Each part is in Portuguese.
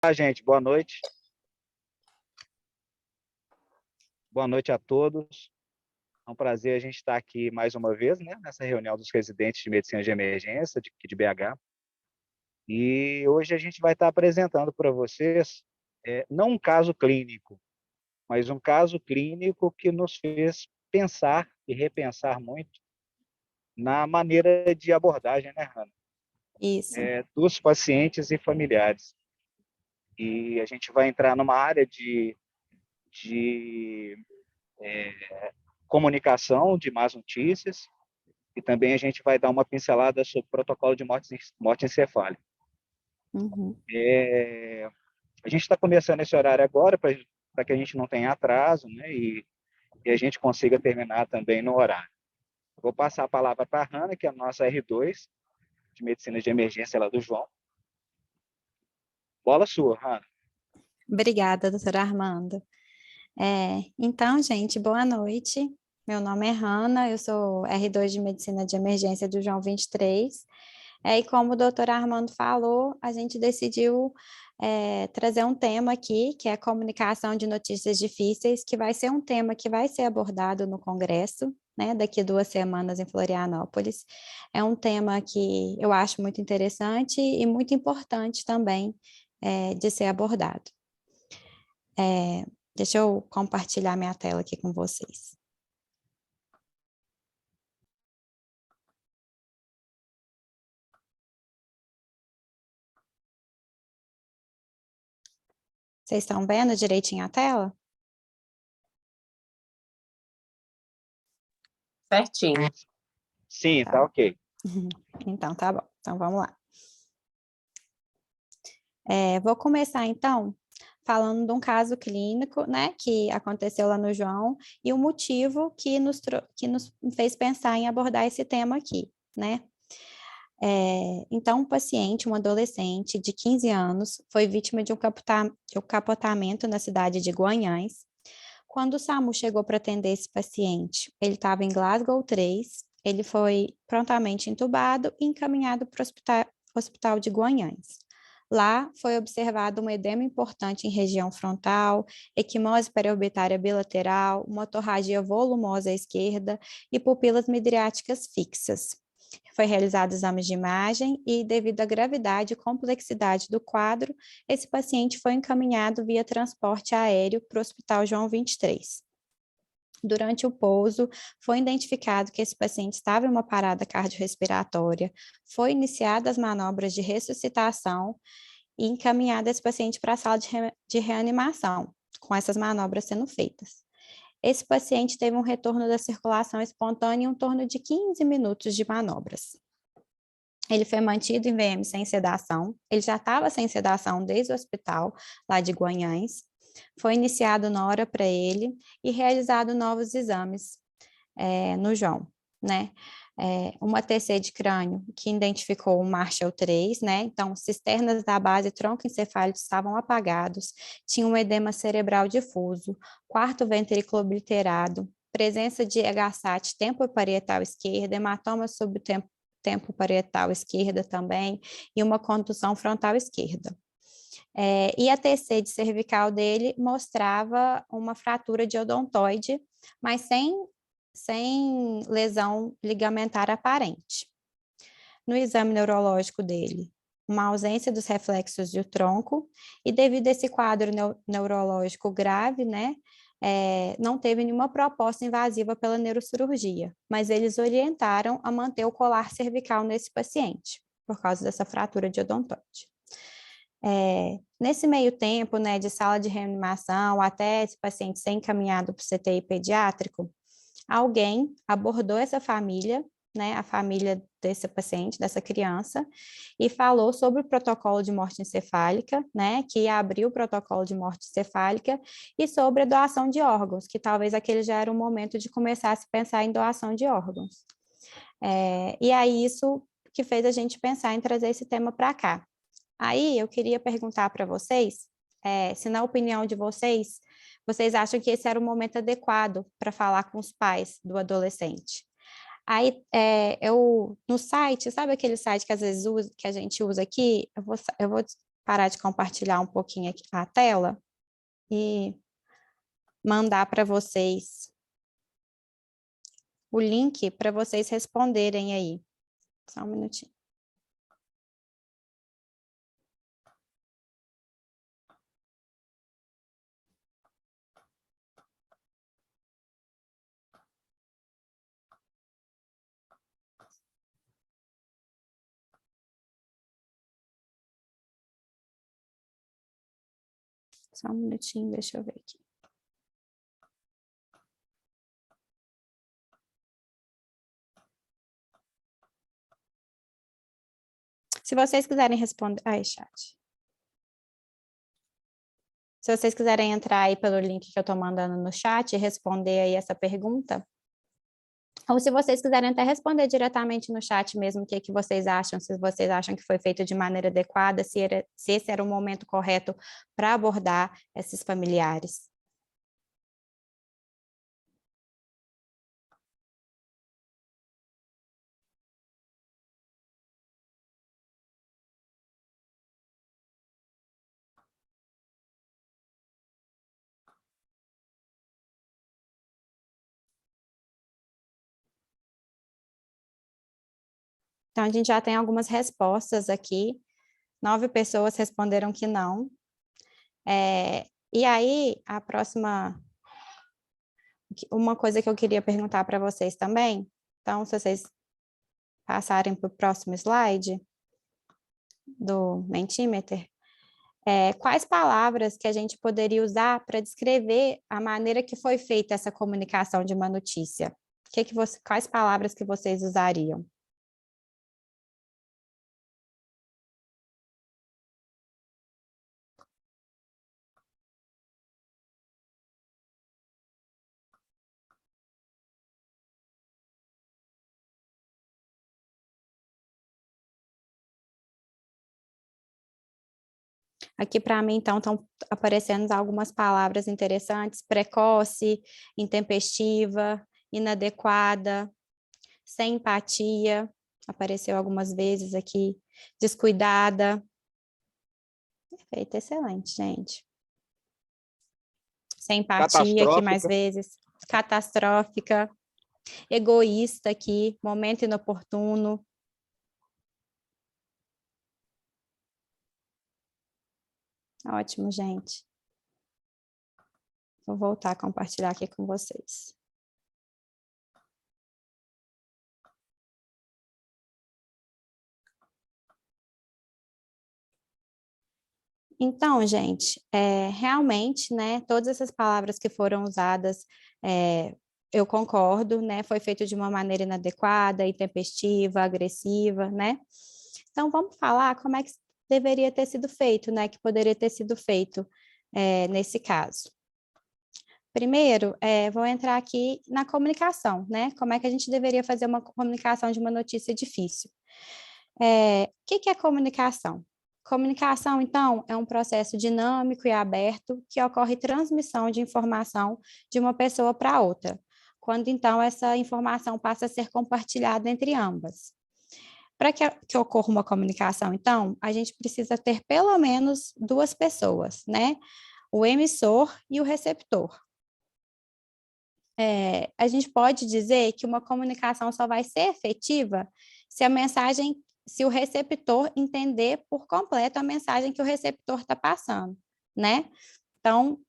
Olá, gente, boa noite. Boa noite a todos. É um prazer a gente estar aqui mais uma vez, né, nessa reunião dos residentes de medicina de emergência de BH. E hoje a gente vai estar apresentando para vocês, não um caso clínico, mas um caso clínico que nos fez pensar e repensar muito na maneira de abordagem, né, Hannah? Isso. Dos pacientes e familiares. E a gente vai entrar numa área de comunicação de más notícias, e também a gente vai dar uma pincelada sobre o protocolo de morte encefálica. Uhum. A gente está começando esse horário agora para que a gente não tenha atraso, né, e a gente consiga terminar também no horário. Vou passar a palavra para a Hannah, que é a nossa R2 de medicina de emergência lá do João. Bola sua, Hannah. Obrigada, doutora Armanda. Então, gente, boa noite. Meu nome é Hanna, eu sou R2 de Medicina de Emergência do João 23. E como o doutor Armando falou, a gente decidiu trazer um tema aqui, que é a comunicação de notícias difíceis, que vai ser um tema que vai ser abordado no Congresso, né, daqui a 2 semanas em Florianópolis. É um tema que eu acho muito interessante e muito importante também de ser abordado. Deixa eu compartilhar minha tela aqui com vocês. Vocês estão vendo direitinho a tela? Certinho. Sim, Tá. tá ok. Então, tá bom. Então, vamos lá. Vou começar, então, falando de um caso clínico, né, que aconteceu lá no João, e o motivo que nos fez pensar em abordar esse tema aqui, né? Então, um paciente, um adolescente de 15 anos, foi vítima de um capotamento na cidade de Guanhães. Quando o SAMU chegou para atender esse paciente, ele estava em Glasgow 3, ele foi prontamente entubado e encaminhado para o hospital de Guanhães. Lá foi observado um edema importante em região frontal, equimose periorbitária bilateral, uma torragia volumosa à esquerda e pupilas midriáticas fixas. Foi realizado exames de imagem e, devido à gravidade e complexidade do quadro, esse paciente foi encaminhado via transporte aéreo para o Hospital João 23. Durante o pouso, foi identificado que esse paciente estava em uma parada cardiorrespiratória, foi iniciada as manobras de ressuscitação e encaminhado esse paciente para a sala de reanimação, com essas manobras sendo feitas. Esse paciente teve um retorno da circulação espontânea em um torno de 15 minutos de manobras. Ele foi mantido em VM sem sedação, ele já estava sem sedação desde o hospital lá de Guanhães, foi iniciado na hora para ele e realizado novos exames no João, né? Uma TC de crânio que identificou o Marshall 3, né? Então, cisternas da base troncoencefálico estavam apagados, tinha um edema cerebral difuso, quarto ventrículo obliterado, presença de HSAT tempoparietal esquerda, hematoma tempo parietal esquerda também, e uma contusão frontal esquerda. E a TC de cervical dele mostrava uma fratura de odontoide, mas sem lesão ligamentar aparente. No exame neurológico dele, uma ausência dos reflexos do tronco, e devido a esse quadro neurológico grave, né, não teve nenhuma proposta invasiva pela neurocirurgia, mas eles orientaram a manter o colar cervical nesse paciente, por causa dessa fratura de odontoide. Nesse meio tempo, né, de sala de reanimação até esse paciente ser encaminhado para o CTI pediátrico, alguém abordou essa família, né, a família desse paciente, dessa criança, e falou sobre o protocolo de morte encefálica, né, que ia abrir o protocolo de morte encefálica, e sobre a doação de órgãos, que talvez aquele já era o momento de começar a se pensar em doação de órgãos. E aí isso que fez a gente pensar em trazer esse tema para cá. Aí eu queria perguntar para vocês, se na opinião de vocês, vocês acham que esse era o momento adequado para falar com os pais do adolescente. Aí eu no site, sabe aquele site que às vezes que a gente usa aqui? Eu vou parar de compartilhar um pouquinho aqui a tela e mandar para vocês o link para vocês responderem aí. Só um minutinho. Só um minutinho, deixa eu ver aqui. Se vocês quiserem responder... Ai, chat. Se vocês quiserem entrar aí pelo link que eu estou mandando no chat e responder aí essa pergunta, ou se vocês quiserem até responder diretamente no chat mesmo o que vocês acham, se vocês acham que foi feito de maneira adequada, se esse era o momento correto para abordar esses familiares. Então, a gente já tem algumas respostas aqui. 9 pessoas responderam que não. E aí, a próxima... Uma coisa que eu queria perguntar para vocês também. Então, se vocês passarem para o próximo slide do Mentimeter, quais palavras que a gente poderia usar para descrever a maneira que foi feita essa comunicação de uma notícia? Quais palavras que vocês usariam? Aqui para mim, então, estão aparecendo algumas palavras interessantes: precoce, intempestiva, inadequada, sem empatia, apareceu algumas vezes aqui, descuidada. Perfeito, excelente, gente. Sem empatia aqui mais vezes, catastrófica, egoísta aqui, momento inoportuno. Ótimo, gente. Vou voltar a compartilhar aqui com vocês. Então, gente, realmente, né, todas essas palavras que foram usadas, eu concordo, né, foi feito de uma maneira inadequada, intempestiva, agressiva, né? Então, vamos falar como é que deveria ter sido feito, né, que poderia ter sido feito nesse caso. Primeiro, vou entrar aqui na comunicação, né? Como é que a gente deveria fazer uma comunicação de uma notícia difícil? O que é comunicação? Comunicação, então, é um processo dinâmico e aberto que ocorre transmissão de informação de uma pessoa para outra, quando, então, essa informação passa a ser compartilhada entre ambas. Para que ocorra uma comunicação, então, a gente precisa ter pelo menos 2 pessoas, né? O emissor e o receptor. A gente pode dizer que uma comunicação só vai ser efetiva se o receptor entender por completo a mensagem que o receptor está passando, né? Então,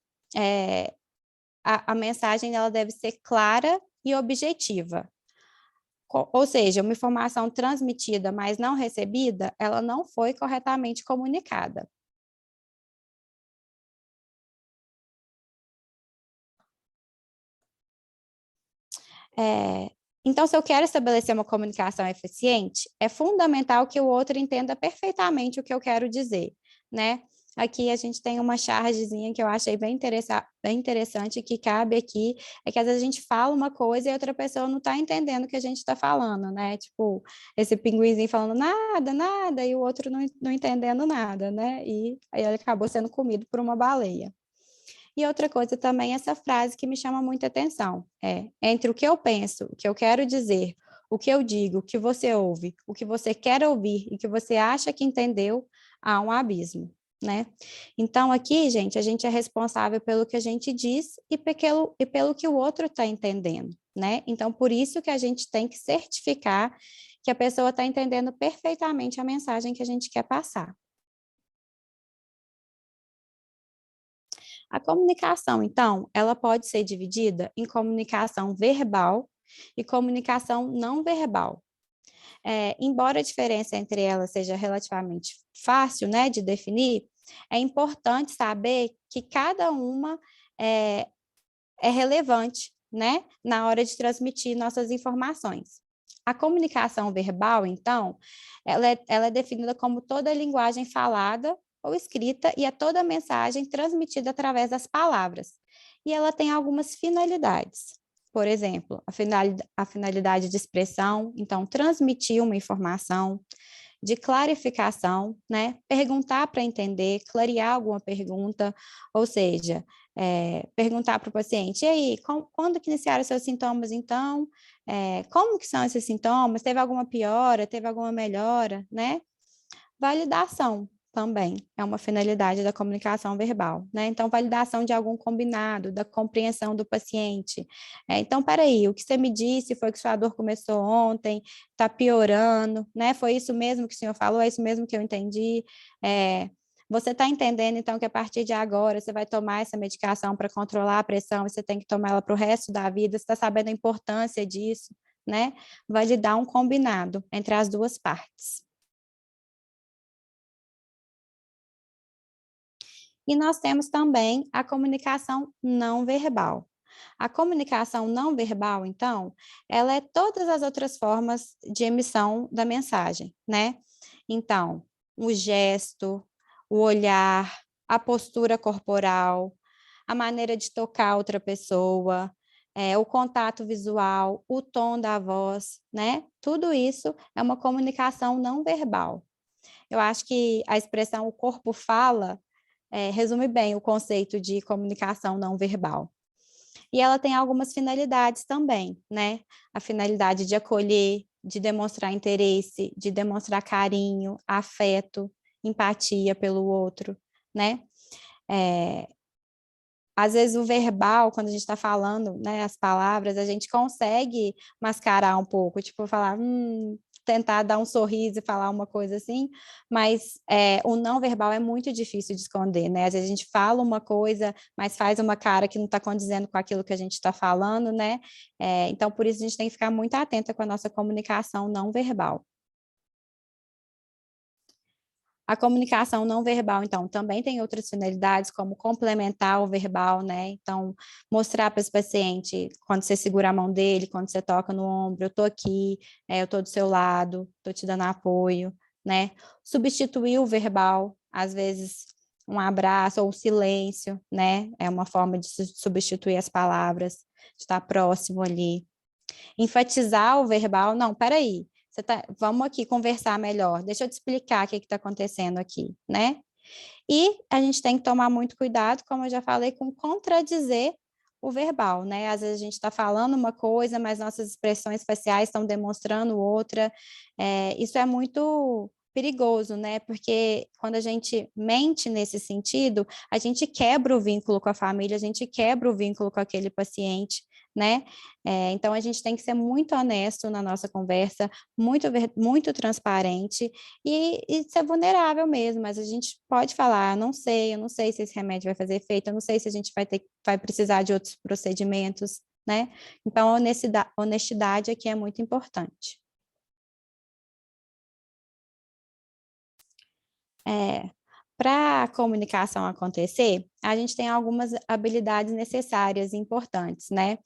a mensagem ela deve ser clara e objetiva. Ou seja, uma informação transmitida, mas não recebida, ela não foi corretamente comunicada. Então, se eu quero estabelecer uma comunicação eficiente, é fundamental que o outro entenda perfeitamente o que eu quero dizer, né? Aqui a gente tem uma chargezinha que eu achei bem interessante, que cabe aqui, é que às vezes a gente fala uma coisa e a outra pessoa não está entendendo o que a gente está falando, né? Tipo, esse pinguinzinho falando nada, nada, e o outro não entendendo nada, né? E aí ele acabou sendo comido por uma baleia. E outra coisa também, essa frase que me chama muita atenção, entre o que eu penso, o que eu quero dizer, o que eu digo, o que você ouve, o que você quer ouvir e o que você acha que entendeu, há um abismo. né? Então, aqui, gente, a gente é responsável pelo que a gente diz e pelo que o outro está entendendo, né? Então, por isso que a gente tem que certificar que a pessoa está entendendo perfeitamente a mensagem que a gente quer passar. A comunicação, então, ela pode ser dividida em comunicação verbal e comunicação não verbal. Embora a diferença entre elas seja relativamente fácil, né, de definir, é importante saber que cada uma é, é relevante, né, na hora de transmitir nossas informações. A comunicação verbal, então, ela é definida como toda a linguagem falada ou escrita e é toda a mensagem transmitida através das palavras. E ela tem algumas finalidades. Por exemplo, a finalidade de expressão, então, transmitir uma informação, de clarificação, né? Perguntar para entender, clarear alguma pergunta, ou seja, perguntar para o paciente, e aí, quando que iniciaram os seus sintomas, então? Como que são esses sintomas? Teve alguma piora? Teve alguma melhora, né? Validação também é uma finalidade da comunicação verbal, né? Então, validação de algum combinado, da compreensão do paciente. Então, peraí, o que você me disse foi que sua dor começou ontem, está piorando, né? Foi isso mesmo que o senhor falou, é isso mesmo que eu entendi. Você está entendendo, então, que a partir de agora você vai tomar essa medicação para controlar a pressão e você tem que tomar ela para o resto da vida, você está sabendo a importância disso, né? Validar um combinado entre as duas partes. E nós temos também a comunicação não verbal. A comunicação não verbal, então, ela é todas as outras formas de emissão da mensagem, né? Então, o gesto, o olhar, a postura corporal, a maneira de tocar outra pessoa, o contato visual, o tom da voz, né? Tudo isso é uma comunicação não verbal. Eu acho que a expressão o corpo fala resume bem o conceito de comunicação não verbal. E ela tem algumas finalidades também, né? A finalidade de acolher, de demonstrar interesse, de demonstrar carinho, afeto, empatia pelo outro, né? Às vezes o verbal, quando a gente está falando, né, as palavras, a gente consegue mascarar um pouco, tipo, falar, tentar dar um sorriso e falar uma coisa assim, mas o não verbal é muito difícil de esconder, né? Às vezes a gente fala uma coisa, mas faz uma cara que não está condizendo com aquilo que a gente está falando, né? Então, por isso a gente tem que ficar muito atenta com a nossa comunicação não verbal. A comunicação não verbal, então, também tem outras finalidades, como complementar o verbal, né? Então, mostrar para esse paciente, quando você segura a mão dele, quando você toca no ombro, eu estou aqui, eu estou do seu lado, estou te dando apoio, né? Substituir o verbal, às vezes, um abraço ou o silêncio, né? É uma forma de substituir as palavras, de estar próximo ali. Enfatizar o verbal, não, peraí, vamos aqui conversar melhor, deixa eu te explicar o que está acontecendo aqui, né? E a gente tem que tomar muito cuidado, como eu já falei, com contradizer o verbal, né? Às vezes a gente está falando uma coisa, mas nossas expressões faciais estão demonstrando outra. Isso é muito perigoso, né? Porque quando a gente mente nesse sentido, a gente quebra o vínculo com a família, a gente quebra o vínculo com aquele paciente, né? Então a gente tem que ser muito honesto na nossa conversa, muito transparente e ser vulnerável mesmo, mas a gente pode falar, eu não sei se esse remédio vai fazer efeito, eu não sei se a gente vai precisar de outros procedimentos, né? Então, a honestidade aqui é muito importante. Para a comunicação acontecer, a gente tem algumas habilidades necessárias e importantes, né?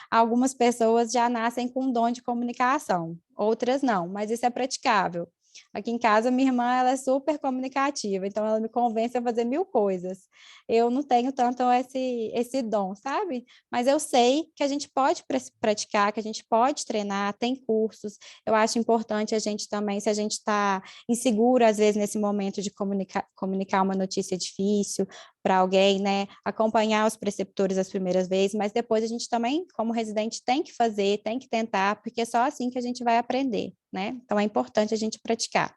Algumas pessoas já nascem com um dom de comunicação, outras não, mas isso é praticável. Aqui em casa, minha irmã, ela é super comunicativa, então ela me convence a fazer mil coisas. Eu não tenho tanto esse dom, sabe? Mas eu sei que a gente pode praticar, que a gente pode treinar, tem cursos. Eu acho importante a gente também, se a gente está inseguro, às vezes, nesse momento de comunicar uma notícia difícil para alguém, né? Acompanhar os preceptores as primeiras vezes, mas depois a gente também, como residente, tem que fazer, tem que tentar, porque é só assim que a gente vai aprender, né? Então é importante a gente praticar.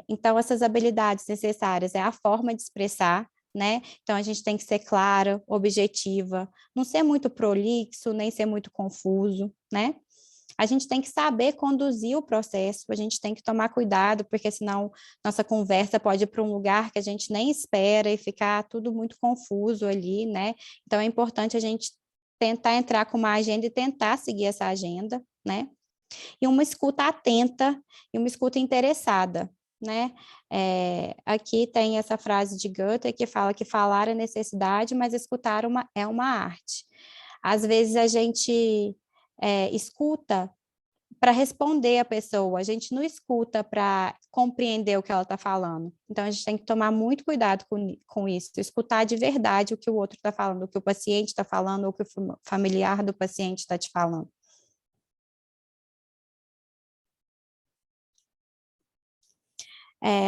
Então, essas habilidades necessárias é a forma de expressar, né? Então, a gente tem que ser clara, objetiva, não ser muito prolixo, nem ser muito confuso, né? A gente tem que saber conduzir o processo, a gente tem que tomar cuidado, porque senão nossa conversa pode ir para um lugar que a gente nem espera e ficar tudo muito confuso ali, né? Então, é importante a gente tentar entrar com uma agenda e tentar seguir essa agenda, né? E uma escuta atenta e uma escuta interessada, né? Aqui tem essa frase de Goethe que fala que falar é necessidade, mas escutar é uma arte. Às vezes a gente escuta para responder a pessoa, a gente não escuta para compreender o que ela está falando. Então, a gente tem que tomar muito cuidado com isso, escutar de verdade o que o outro está falando, o que o paciente está falando, ou o que o familiar do paciente está te falando.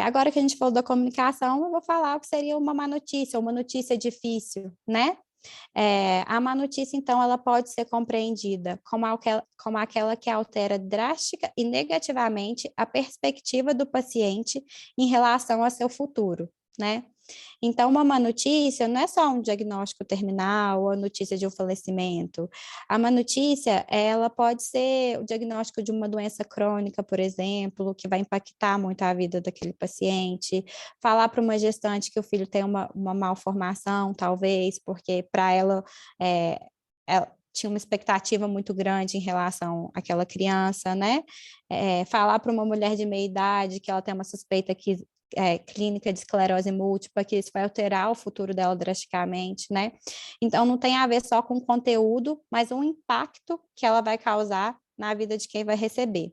Agora que a gente falou da comunicação, eu vou falar o que seria uma má notícia, uma notícia difícil, né? A má notícia, então, ela pode ser compreendida como aquela que altera drástica e negativamente a perspectiva do paciente em relação ao seu futuro, né? Então, uma má notícia não é só um diagnóstico terminal ou a notícia de um falecimento. A má notícia, ela pode ser o diagnóstico de uma doença crônica, por exemplo, que vai impactar muito a vida daquele paciente. Falar para uma gestante que o filho tem uma malformação, talvez, porque para ela tinha uma expectativa muito grande em relação àquela criança, né? Falar para uma mulher de meia idade que ela tem uma suspeita clínica de esclerose múltipla, que isso vai alterar o futuro dela drasticamente, né? Então, não tem a ver só com o conteúdo, mas um impacto que ela vai causar na vida de quem vai receber.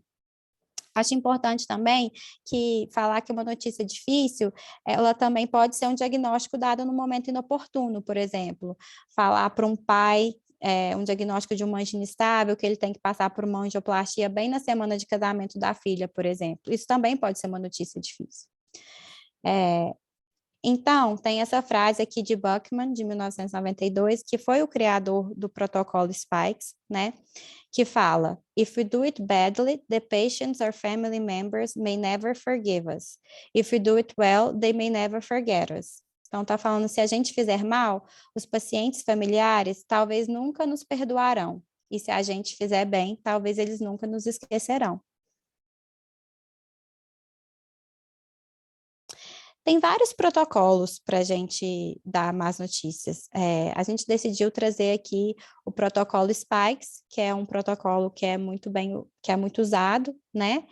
Acho importante também que falar que uma notícia difícil, ela também pode ser um diagnóstico dado no momento inoportuno, por exemplo. Falar para um pai um diagnóstico de uma angina instável, que ele tem que passar por uma angioplastia bem na semana de casamento da filha, por exemplo. Isso também pode ser uma notícia difícil. Então, tem essa frase aqui de Buckman, de 1992, que foi o criador do protocolo Spikes, né? Que fala: If we do it badly, the patients or family members may never forgive us. If we do it well, they may never forget us. Então, tá falando, se a gente fizer mal, os pacientes familiares talvez nunca nos perdoarão. E se a gente fizer bem, talvez eles nunca nos esquecerão. Tem vários protocolos para a gente dar más notícias. A gente decidiu trazer aqui o protocolo Spikes, que é um protocolo que é muito usado, né?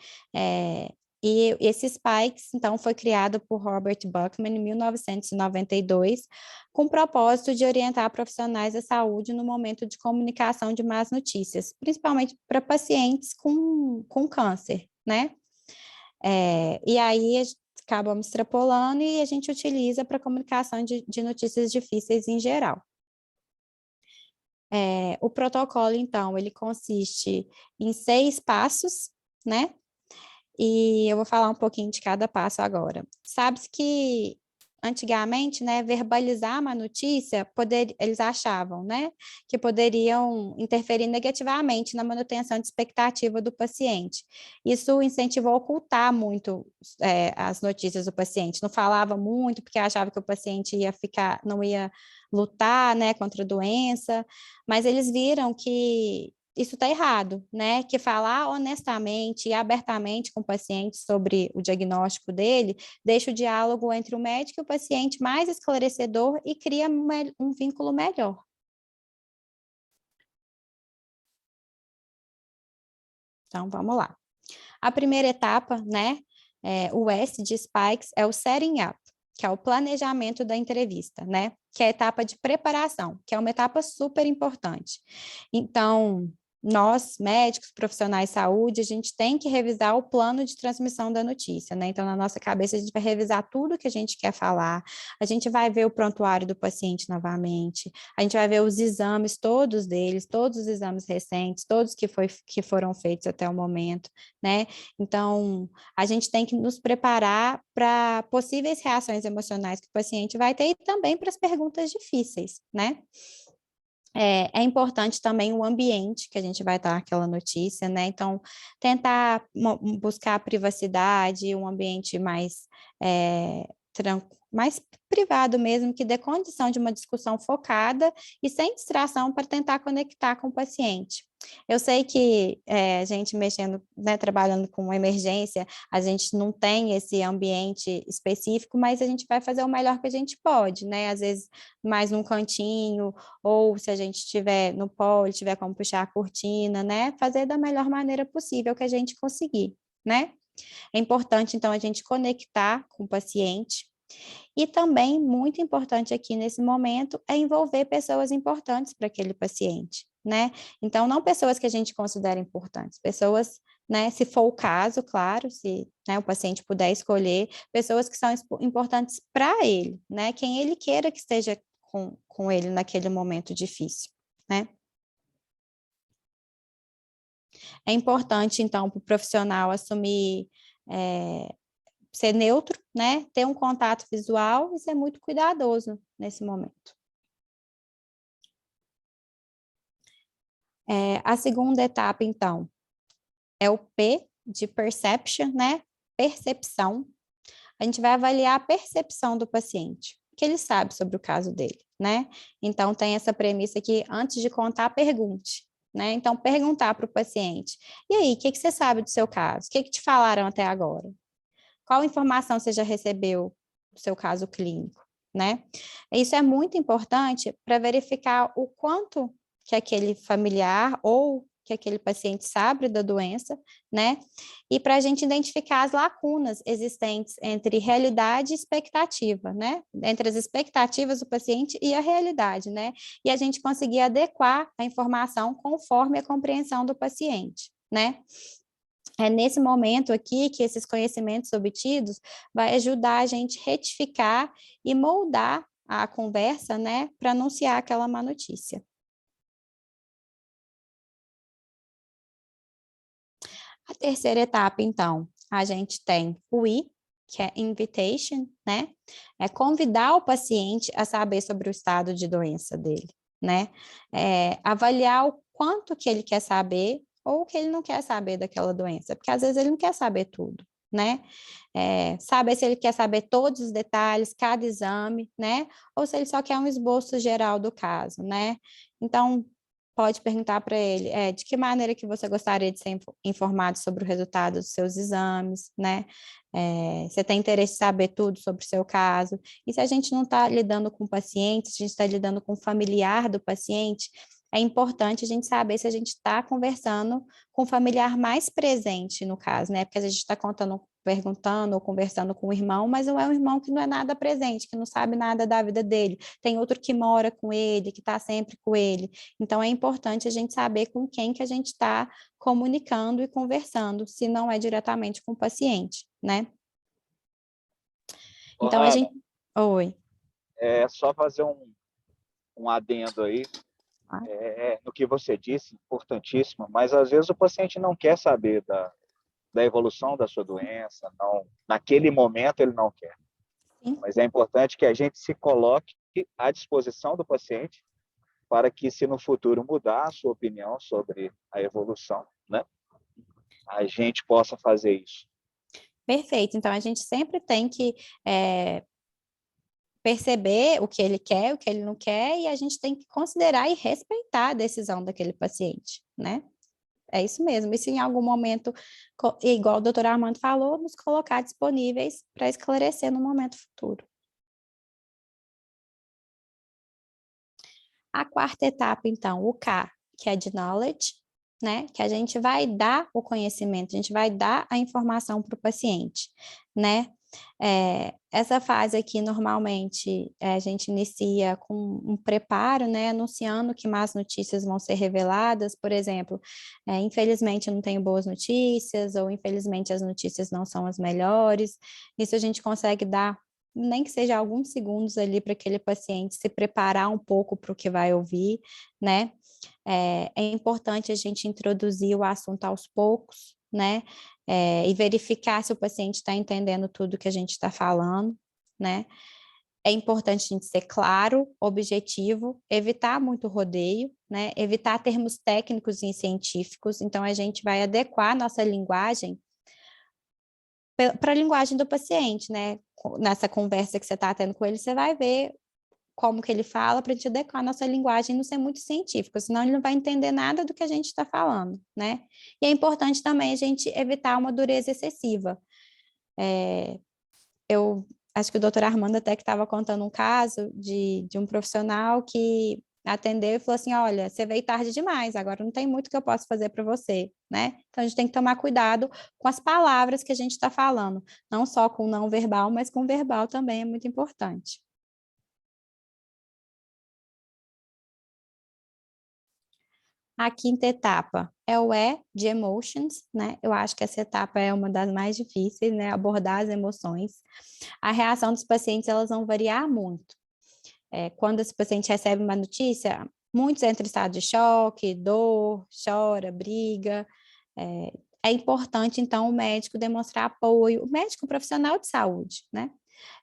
E esse Spikes, então, foi criado por Robert Buckman em 1992, com o propósito de orientar profissionais da saúde no momento de comunicação de más notícias, principalmente para pacientes com câncer, né? E aí acabamos extrapolando e a gente utiliza para comunicação de notícias difíceis em geral. O protocolo, então, ele consiste em 6 passos, né? E eu vou falar um pouquinho de cada passo agora. Sabe-se que antigamente, né, verbalizar uma notícia, eles achavam, né, que poderiam interferir negativamente na manutenção de expectativa do paciente. Isso incentivou a ocultar muito as notícias do paciente. Não falava muito porque achava que o paciente não ia lutar, né, contra a doença, mas eles viram que isso está errado, né? Que falar honestamente e abertamente com o paciente sobre o diagnóstico dele deixa o diálogo entre o médico e o paciente mais esclarecedor e cria um vínculo melhor. Então, vamos lá. A primeira etapa, né? O S de Spikes é o setting up, que é o planejamento da entrevista, né? Que é a etapa de preparação, que é uma etapa super importante. Então, nós, médicos, profissionais de saúde, a gente tem que revisar o plano de transmissão da notícia, né? Então, na nossa cabeça, a gente vai revisar tudo que a gente quer falar, a gente vai ver o prontuário do paciente novamente, a gente vai ver os exames, todos deles, todos os exames recentes, todos que foram feitos até o momento, né? Então, a gente tem que nos preparar para possíveis reações emocionais que o paciente vai ter e também para as perguntas difíceis, né? É importante também o ambiente que a gente vai dar aquela notícia, né? Então, tentar buscar a privacidade, um ambiente mais, mais privado mesmo, que dê condição de uma discussão focada e sem distração para tentar conectar com o paciente. Eu sei que a gente mexendo, né, trabalhando com emergência, a gente não tem esse ambiente específico, mas a gente vai fazer o melhor que a gente pode, né? Às vezes mais num cantinho, ou se a gente estiver no polo, tiver como puxar a cortina, né? Fazer da melhor maneira possível que a gente conseguir, né? É importante, então, a gente conectar com o paciente. E também, muito importante aqui nesse momento, é envolver pessoas importantes para aquele paciente, né? Então, não pessoas que a gente considera importantes, pessoas, né, se for o caso, claro, se, né, o paciente puder escolher, pessoas que são importantes para ele, né? Quem ele queira que esteja com ele naquele momento difícil, né? É importante, então, para o profissional assumir, ser neutro, né? Ter um contato visual e ser muito cuidadoso nesse momento. A segunda etapa, então, é o P de perception, né? Percepção. A gente vai avaliar a percepção do paciente, o que ele sabe sobre o caso dele, né? Então, tem essa premissa aqui, antes de contar, pergunte, né? Então, perguntar para o paciente, e aí, o que você sabe do seu caso? O que te falaram até agora? Qual informação você já recebeu do seu caso clínico, né? Isso é muito importante para verificar o quanto que aquele familiar ou que aquele paciente sabe da doença, né? E para a gente identificar as lacunas existentes entre realidade e expectativa, né? Entre as expectativas do paciente e a realidade, né? E a gente conseguir adequar a informação conforme a compreensão do paciente, né? É nesse momento aqui que esses conhecimentos obtidos vai ajudar a gente a retificar e moldar a conversa, né, para anunciar aquela má notícia. A terceira etapa, então, a gente tem o I, que é invitation, né? É convidar o paciente a saber sobre o estado de doença dele, né? Avaliar o quanto que ele quer saber ou que ele não quer saber daquela doença, porque às vezes ele não quer saber tudo, né? Saber se ele quer saber todos os detalhes, cada exame, né? Ou se ele só quer um esboço geral do caso, né? Então, pode perguntar para ele de que maneira que você gostaria de ser informado sobre o resultado dos seus exames, né? Você tem interesse em saber tudo sobre o seu caso. E se a gente não está lidando com o paciente, se a gente está lidando com o familiar do paciente, é importante a gente saber se a gente está conversando com o familiar mais presente no caso, né? Porque a gente está perguntando ou conversando com o irmão, mas não é um irmão que não é nada presente, que não sabe nada da vida dele. Tem outro que mora com ele, que está sempre com ele. Então, é importante a gente saber com quem que a gente está comunicando e conversando, se não é diretamente com o paciente, né? Ô, Então, a Hanna, gente... Oi. é só fazer um adendo aí, Ah, no que você disse, importantíssimo, mas às vezes o paciente não quer saber da evolução da sua doença, não, naquele momento ele não quer. sim. Mas é importante que a gente se coloque à disposição do paciente para que, se no futuro mudar a sua opinião sobre a evolução, né, a gente possa fazer isso. Perfeito. Então, a gente sempre tem que perceber o que ele quer, o que ele não quer, e a gente tem que considerar e respeitar a decisão daquele paciente, né? É isso mesmo. E se em algum momento, igual o doutor Armando falou, nos colocar disponíveis para esclarecer no momento futuro. A quarta etapa, então, o K, que é de knowledge, né? Que a gente vai dar o conhecimento, a gente vai dar a informação para o paciente, né? Essa fase aqui, normalmente, a gente inicia com um preparo, né? Anunciando que más notícias vão ser reveladas, por exemplo, infelizmente eu não tenho boas notícias, ou infelizmente as notícias não são as melhores. Isso a gente consegue dar nem que seja alguns segundos ali para aquele paciente se preparar um pouco para o que vai ouvir, né? É importante a gente introduzir o assunto aos poucos, né? E verificar se o paciente está entendendo tudo que a gente está falando, né? É importante a gente ser claro, objetivo, evitar muito rodeio, né? Evitar termos técnicos e científicos. Então, a gente vai adequar nossa linguagem para a linguagem do paciente, né? Nessa conversa que você está tendo com ele, você vai ver como que ele fala para a gente adequar a nossa linguagem e não ser muito científico, senão ele não vai entender nada do que a gente está falando, né? E é importante também a gente evitar uma dureza excessiva. Eu acho que o doutor Armando até que estava contando um caso de um profissional que atendeu e falou assim, olha, você veio tarde demais, agora não tem muito que eu possa fazer para você, né? Então a gente tem que tomar cuidado com as palavras que a gente está falando, não só com o não verbal, mas com o verbal também é muito importante. A quinta etapa é o E de emotions, né? Eu acho que essa etapa é uma das mais difíceis, né? Abordar as emoções. A reação dos pacientes, elas vão variar muito. Quando esse paciente recebe uma notícia, muitos entram em estado de choque, dor, chora, briga. É importante, então, o médico demonstrar apoio, o médico profissional de saúde, né?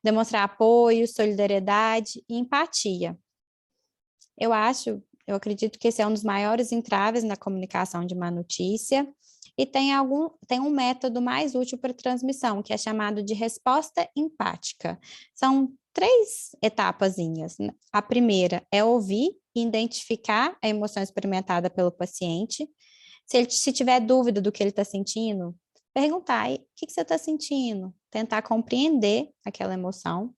Demonstrar apoio, solidariedade e empatia. Eu acredito que esse é um dos maiores entraves na comunicação de uma notícia e tem um método mais útil para transmissão, que é chamado de resposta empática. São 3 etapazinhas, né? A primeira é ouvir e identificar a emoção experimentada pelo paciente. Se tiver dúvida do que ele está sentindo, perguntar, o que você está sentindo? Tentar compreender aquela emoção.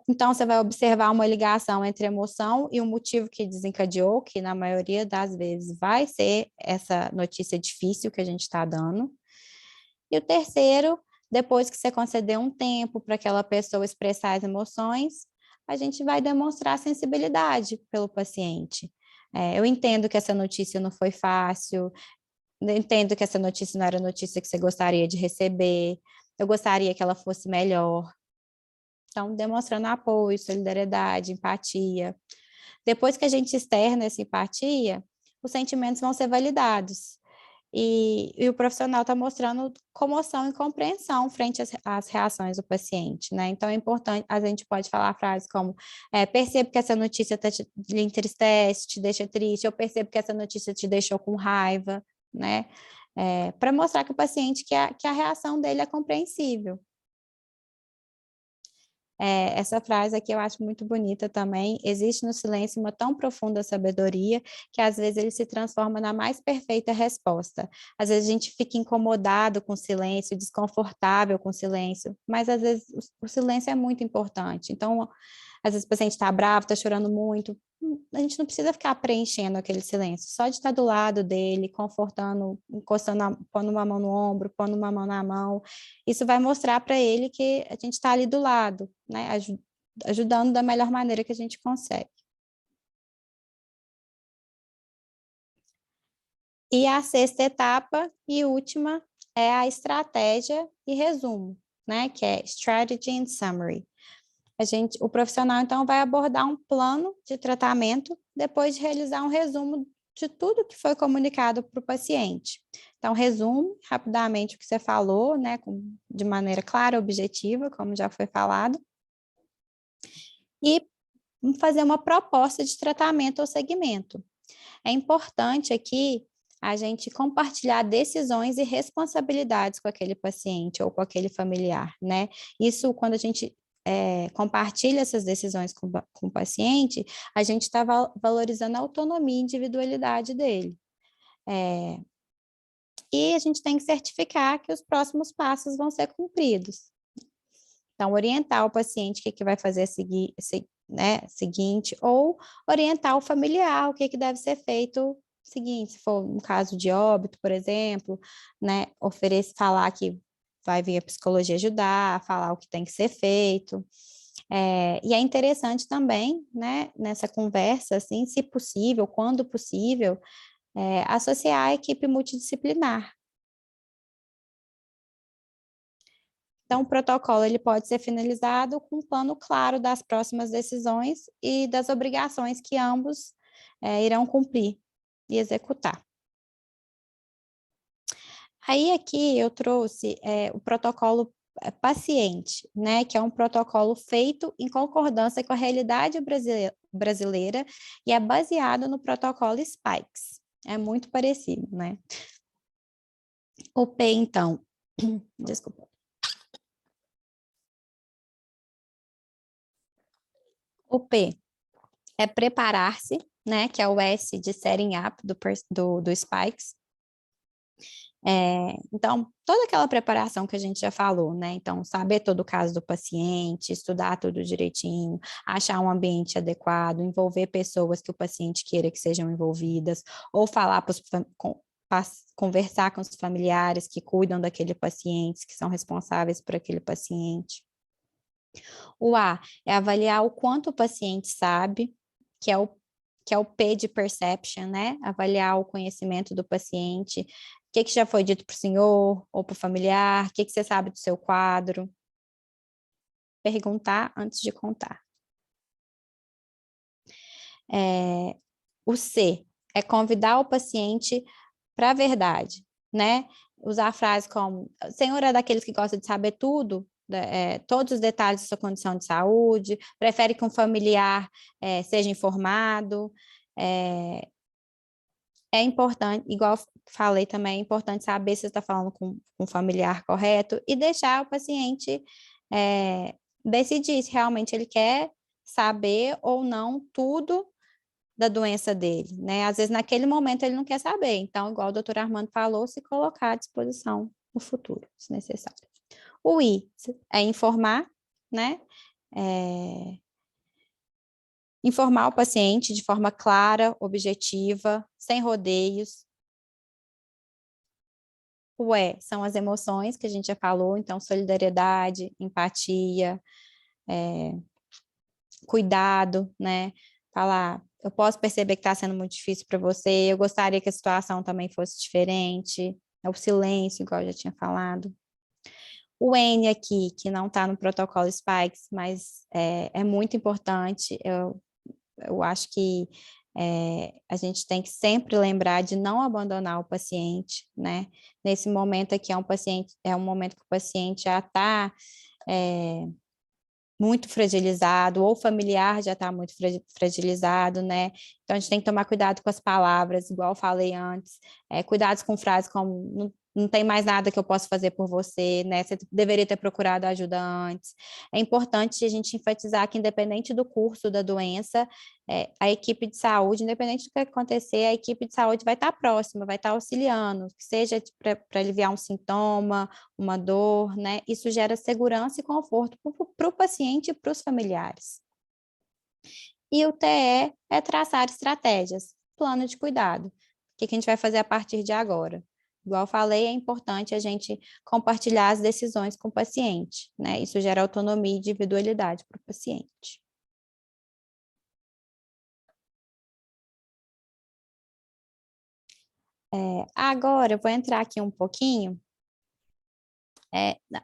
Então, você vai observar uma ligação entre a emoção e o motivo que desencadeou, que na maioria das vezes vai ser essa notícia difícil que a gente está dando. E o terceiro, depois que você conceder um tempo para aquela pessoa expressar as emoções, a gente vai demonstrar sensibilidade pelo paciente. Eu entendo que essa notícia não foi fácil, eu entendo que essa notícia não era a notícia que você gostaria de receber, eu gostaria que ela fosse melhor. Então, demonstrando apoio, solidariedade, empatia. Depois que a gente externa essa empatia, os sentimentos vão ser validados. E o profissional está mostrando comoção e compreensão frente às reações do paciente, né? Então, é importante, a gente pode falar frases como percebo que essa notícia lhe entristece, te deixa triste, eu percebo que essa notícia te deixou com raiva, né? Para mostrar que o paciente, que a reação dele é compreensível. Essa frase aqui eu acho muito bonita também. Existe no silêncio uma tão profunda sabedoria que às vezes ele se transforma na mais perfeita resposta. Às vezes a gente fica incomodado com o silêncio, desconfortável com o silêncio, mas às vezes o silêncio é muito importante. Então, às vezes o paciente está bravo, está chorando muito, a gente não precisa ficar preenchendo aquele silêncio, só de estar do lado dele, confortando, encostando, pondo uma mão no ombro, pondo uma mão na mão, isso vai mostrar para ele que a gente está ali do lado, né, ajudando da melhor maneira que a gente consegue. E a sexta etapa e última é a estratégia e resumo, né, que é Strategy and Summary. O profissional, então, vai abordar um plano de tratamento depois de realizar um resumo de tudo que foi comunicado para o paciente. Então, resume rapidamente o que você falou, né, de maneira clara, objetiva, como já foi falado, e fazer uma proposta de tratamento ou segmento. É importante aqui a gente compartilhar decisões e responsabilidades com aquele paciente ou com aquele familiar, né? Isso, quando a gente compartilha essas decisões com o paciente, a gente está valorizando a autonomia e individualidade dele. E a gente tem que certificar que os próximos passos vão ser cumpridos. Então, orientar o paciente o que vai fazer seguinte, ou orientar o familiar o que deve ser feito seguinte, se for um caso de óbito, por exemplo, né, falar que vai vir a psicologia ajudar, falar o que tem que ser feito. E é interessante também, né, nessa conversa, assim, se possível, quando possível, associar a equipe multidisciplinar. Então, o protocolo ele pode ser finalizado com um plano claro das próximas decisões e das obrigações que ambos irão cumprir e executar. Aí aqui eu trouxe o protocolo paciente, né, que é um protocolo feito em concordância com a realidade brasileira e é baseado no protocolo SPIKES. É muito parecido, né? O P, então, desculpa. O P é preparar-se, né, que é o S de setting up do SPIKES. Então, toda aquela preparação que a gente já falou, né? Então, saber todo o caso do paciente, estudar tudo direitinho, achar um ambiente adequado, envolver pessoas que o paciente queira que sejam envolvidas, ou falar conversar com os familiares que cuidam daquele paciente, que são responsáveis por aquele paciente. O A é avaliar o quanto o paciente sabe, que é o P de perception, né? Avaliar o conhecimento do paciente, o que já foi dito para o senhor ou para o familiar, o que você sabe do seu quadro. Perguntar antes de contar. O C é convidar o paciente para a verdade, né? Usar frases como, o senhor é daqueles que gosta de saber tudo, todos os detalhes da sua condição de saúde, prefere que um familiar seja informado, é importante, igual falei também, é importante saber se você está falando com um familiar correto e deixar o paciente decidir se realmente ele quer saber ou não tudo da doença dele, né? Às vezes, naquele momento, ele não quer saber. Então, igual o doutor Armando falou, se colocar à disposição no futuro, se necessário. O I é informar, né? Informar o paciente de forma clara, objetiva, sem rodeios. O E são as emoções que a gente já falou, então solidariedade, empatia, cuidado, né? Falar, eu posso perceber que está sendo muito difícil para você, eu gostaria que a situação também fosse diferente. É o silêncio, igual eu já tinha falado. O N aqui, que não está no protocolo SPIKES, mas é muito importante, eu acho que a gente tem que sempre lembrar de não abandonar o paciente, né? Nesse momento aqui é um momento que o paciente já está muito fragilizado, ou o familiar já está muito fragilizado, né? Então, a gente tem que tomar cuidado com as palavras, igual eu falei antes, cuidados com frases como não tem mais nada que eu possa fazer por você, né? Você deveria ter procurado ajuda antes. É importante a gente enfatizar que, independente do curso da doença, a equipe de saúde, independente do que acontecer, a equipe de saúde vai estar próxima, vai estar auxiliando, seja para aliviar um sintoma, uma dor, né? Isso gera segurança e conforto para o paciente e para os familiares. E o TE é traçar estratégias, plano de cuidado. O que a gente vai fazer a partir de agora? Igual eu falei, é importante a gente compartilhar as decisões com o paciente, né? Isso gera autonomia e individualidade para o paciente. Agora, eu vou entrar aqui um pouquinho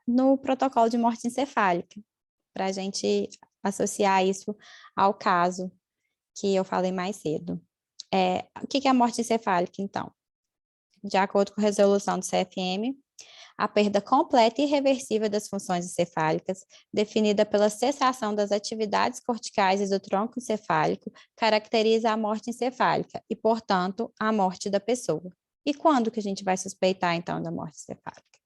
no protocolo de morte encefálica, para a gente associar isso ao caso que eu falei mais cedo. O que é a morte encefálica, então? De acordo com a resolução do CFM, a perda completa e irreversível das funções encefálicas, definida pela cessação das atividades corticais e do tronco encefálico, caracteriza a morte encefálica e, portanto, a morte da pessoa. E quando que a gente vai suspeitar, então, da morte encefálica?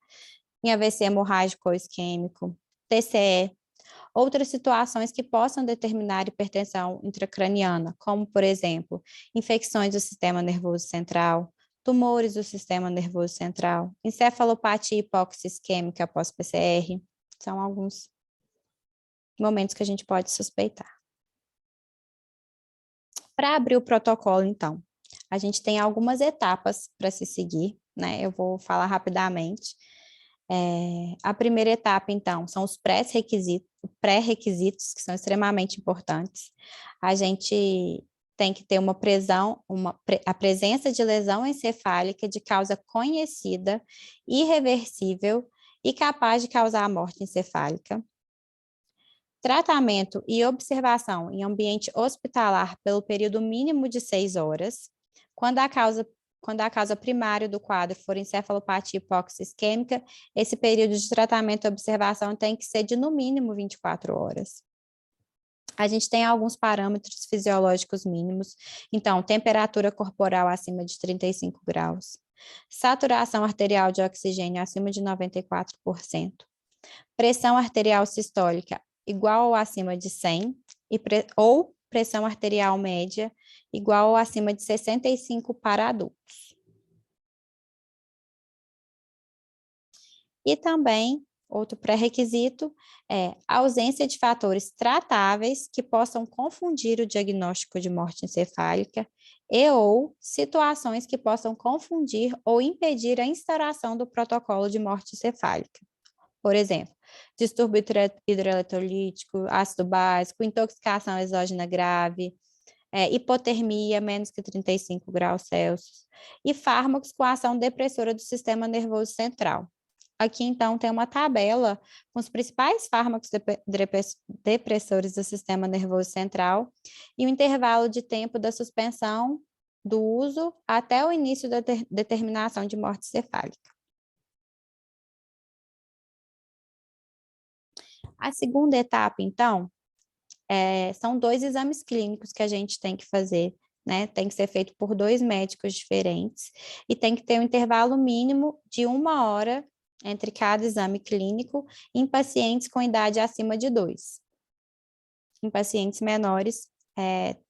Em AVC hemorrágico ou isquêmico, TCE, outras situações que possam determinar hipertensão intracraniana, como, por exemplo, infecções do sistema nervoso central, tumores do sistema nervoso central, encefalopatia hipóxia isquêmica após PCR, são alguns momentos que a gente pode suspeitar. Para abrir o protocolo, então, a gente tem algumas etapas para se seguir, né? Eu vou falar rapidamente. A primeira etapa, então, são os pré-requisitos, que são extremamente importantes. A gente tem que ter a presença de lesão encefálica de causa conhecida, irreversível e capaz de causar a morte encefálica. Tratamento e observação em ambiente hospitalar pelo período mínimo de 6 horas. Quando a causa quando a causa primária do quadro for encefalopatia hipóxia isquêmica, esse período de tratamento e observação tem que ser de no mínimo 24 horas. A gente tem alguns parâmetros fisiológicos mínimos, então, temperatura corporal acima de 35 graus, saturação arterial de oxigênio acima de 94%, pressão arterial sistólica igual ou acima de 100, ou pressão arterial média igual ou acima de 65 para adultos. E também, outro pré-requisito é a ausência de fatores tratáveis que possam confundir o diagnóstico de morte encefálica e ou situações que possam confundir ou impedir a instauração do protocolo de morte encefálica. Por exemplo, distúrbio hidroeletrolítico, ácido básico, intoxicação exógena grave, hipotermia menos que 35 graus Celsius e fármacos com ação depressora do sistema nervoso central. Aqui, então, tem uma tabela com os principais fármacos depressores do sistema nervoso central e o intervalo de tempo da suspensão do uso até o início da determinação de morte encefálica. A segunda etapa, então, são 2 exames clínicos que a gente tem que fazer, né? Tem que ser feito por 2 médicos diferentes e tem que ter um intervalo mínimo de 1 hora entre cada exame clínico em pacientes com idade acima de 2. Em pacientes menores,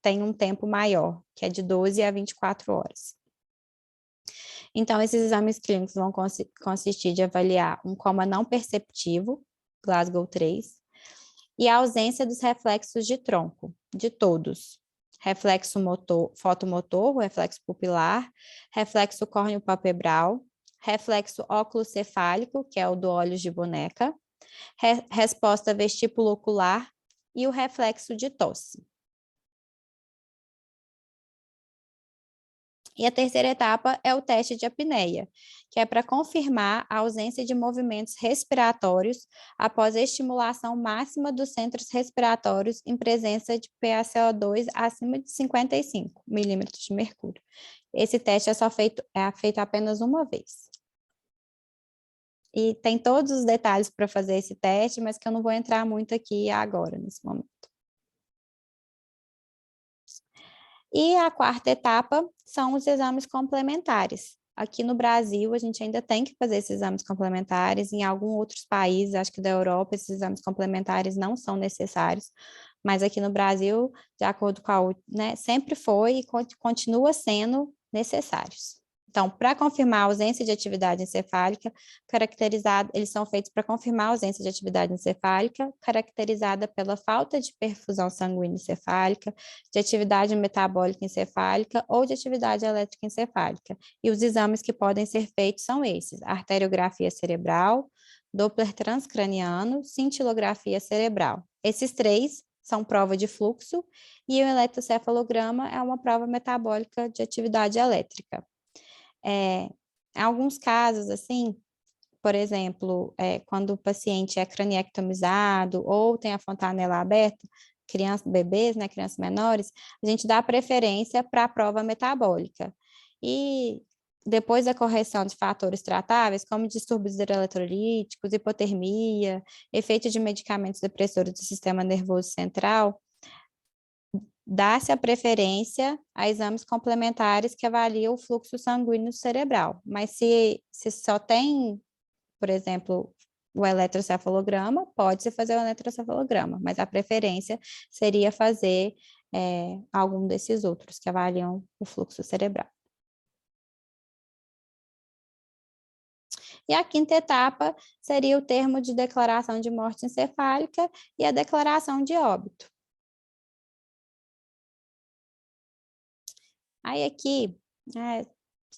tem um tempo maior, que é de 12 a 24 horas. Então, esses exames clínicos vão consistir de avaliar um coma não perceptivo, Glasgow 3, e a ausência dos reflexos de tronco, de todos. Reflexo motor, fotomotor, o reflexo pupilar, reflexo córneo-palpebral, reflexo óculo-cefálico, que é o do olhos de boneca, resposta vestíbulo-ocular e o reflexo de tosse. E a terceira etapa é o teste de apneia, que é para confirmar a ausência de movimentos respiratórios após a estimulação máxima dos centros respiratórios em presença de PaCO2 acima de 55 milímetros de mercúrio. Esse teste é feito apenas uma vez. E tem todos os detalhes para fazer esse teste, mas que eu não vou entrar muito aqui agora, nesse momento. E a quarta etapa são os exames complementares. Aqui no Brasil, a gente ainda tem que fazer esses exames complementares. Em alguns outros países, acho que da Europa, esses exames complementares não são necessários. Mas aqui no Brasil, de acordo com a, né, sempre foi e continua sendo necessários. Então, para confirmar a ausência de atividade encefálica, eles são feitos para confirmar a ausência de atividade encefálica, caracterizada pela falta de perfusão sanguínea encefálica, de atividade metabólica encefálica ou de atividade elétrica encefálica. E os exames que podem ser feitos são esses: arteriografia cerebral, Doppler transcraniano, cintilografia cerebral. Esses 3 são prova de fluxo e o eletrocefalograma é uma prova metabólica de atividade elétrica. Em alguns casos, assim, por exemplo, quando o paciente é craniectomizado ou tem a fontanela aberta, bebês, né, crianças menores, a gente dá preferência para a prova metabólica. E depois da correção de fatores tratáveis, como distúrbios hidroeletrolíticos, hipotermia, efeito de medicamentos depressores do sistema nervoso central, dá-se a preferência a exames complementares que avaliam o fluxo sanguíneo cerebral. Mas se só tem, por exemplo, o eletrocefalograma, pode-se fazer o eletrocefalograma, mas a preferência seria fazer algum desses outros que avaliam o fluxo cerebral. E a quinta etapa seria o termo de declaração de morte encefálica e a declaração de óbito. Aí aqui,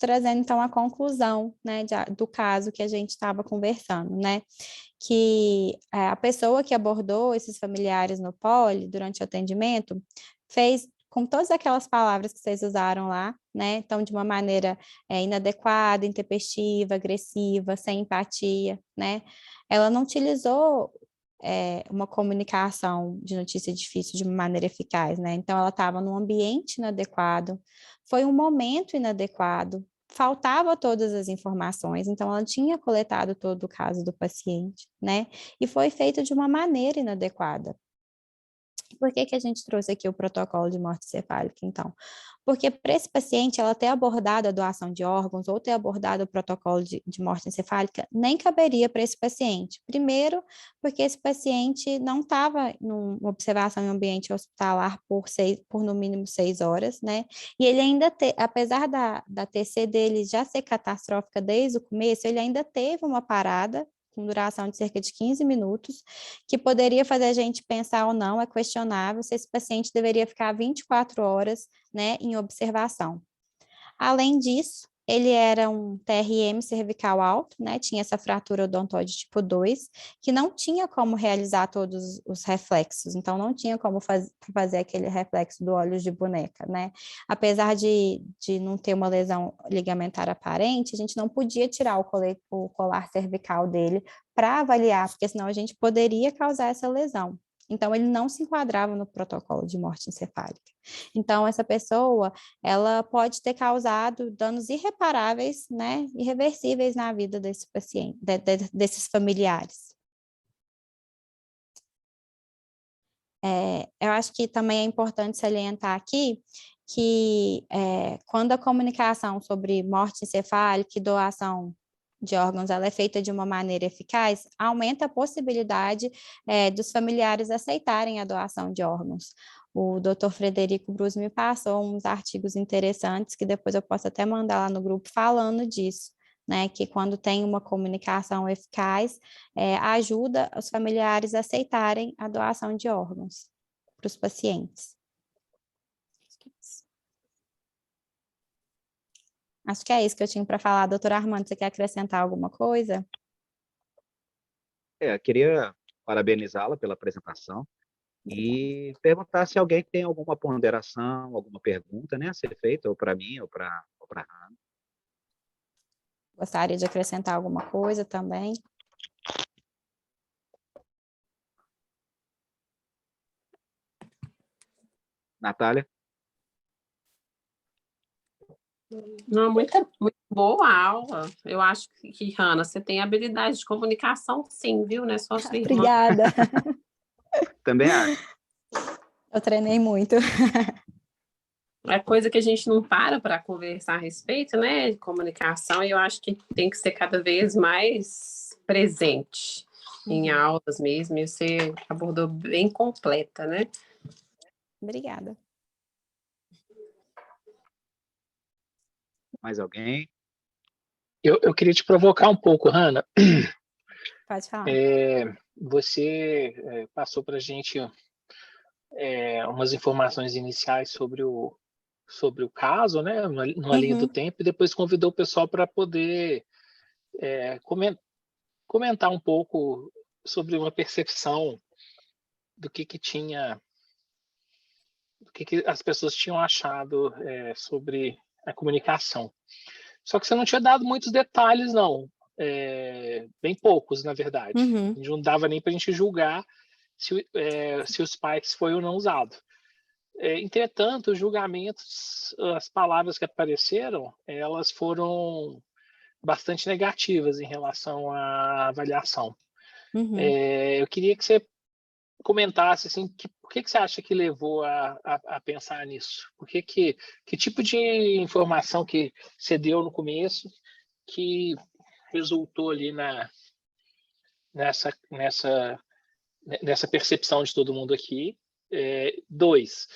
trazendo então a conclusão, né, do caso que a gente estava conversando, né, que a pessoa que abordou esses familiares no poli durante o atendimento fez com todas aquelas palavras que vocês usaram lá, né, então de uma maneira inadequada, intempestiva, agressiva, sem empatia, né, ela não utilizou uma comunicação de notícia difícil de uma maneira eficaz, né? Então, ela estava num ambiente inadequado, foi um momento inadequado, faltava todas as informações, então ela tinha coletado todo o caso do paciente, né? E foi feito de uma maneira inadequada. Por que que a gente trouxe aqui o protocolo de morte encefálica, então? Porque para esse paciente, ela ter abordado a doação de órgãos ou ter abordado o protocolo de morte encefálica, nem caberia para esse paciente. Primeiro, porque esse paciente não estava numa observação em ambiente hospitalar por no mínimo 6 horas, né? E ele ainda, apesar da TC dele já ser catastrófica desde o começo, ele ainda teve uma parada com duração de cerca de 15 minutos, que poderia fazer a gente pensar ou não, é questionável se esse paciente deveria ficar 24 horas, né, em observação. Além disso, ele era um TRM cervical alto, né? Tinha essa fratura odontoide tipo 2, que não tinha como realizar todos os reflexos, então não tinha como fazer aquele reflexo do olho de boneca, né? Apesar de não ter uma lesão ligamentar aparente, a gente não podia tirar o colar cervical dele para avaliar, porque senão a gente poderia causar essa lesão. Então, ele não se enquadrava no protocolo de morte encefálica. Então, essa pessoa, ela pode ter causado danos irreparáveis, né, irreversíveis na vida desse paciente, desses familiares. Eu acho que também é importante salientar aqui que quando a comunicação sobre morte encefálica e doação de órgãos ela é feita de uma maneira eficaz, aumenta a possibilidade dos familiares aceitarem a doação de órgãos. O Dr. Frederico Brus me passou uns artigos interessantes que depois eu posso até mandar lá no grupo falando disso, né? Que quando tem uma comunicação eficaz, ajuda os familiares a aceitarem a doação de órgãos para os pacientes. Acho que é isso que eu tinha para falar. Doutor Armando, você quer acrescentar alguma coisa? Queria parabenizá-la pela apresentação e perguntar se alguém tem alguma ponderação, alguma pergunta, né, a ser feita, ou para mim, ou para a Hannah. Gostaria de acrescentar alguma coisa também? Natália? Não, muito boa aula. Eu acho que, Hannah, você tem habilidade de comunicação, sim, viu? Não é só sua irmã. Obrigada. Também acho. Eu treinei muito. É coisa que a gente não para conversar a respeito, né? De comunicação, e eu acho que tem que ser cada vez mais presente em aulas mesmo. E você abordou bem completa, né? Obrigada. Mais alguém? Eu queria te provocar um pouco, Hannah. Pode falar. Você passou para a gente umas informações iniciais sobre o caso, né, numa linha do tempo, e depois convidou o pessoal para poder comentar um pouco sobre uma percepção do que tinha, do que as pessoas tinham achado sobre a comunicação. Só que você não tinha dado muitos detalhes, não. Bem poucos, na verdade. Não dava nem para a gente julgar se os spikes foi ou não usado. Entretanto, os julgamentos, as palavras que apareceram, elas foram bastante negativas em relação à avaliação. Eu queria que você comentasse assim, por que você acha que levou a pensar nisso? Que tipo de informação que você deu no começo que resultou ali nessa percepção de todo mundo aqui? 2,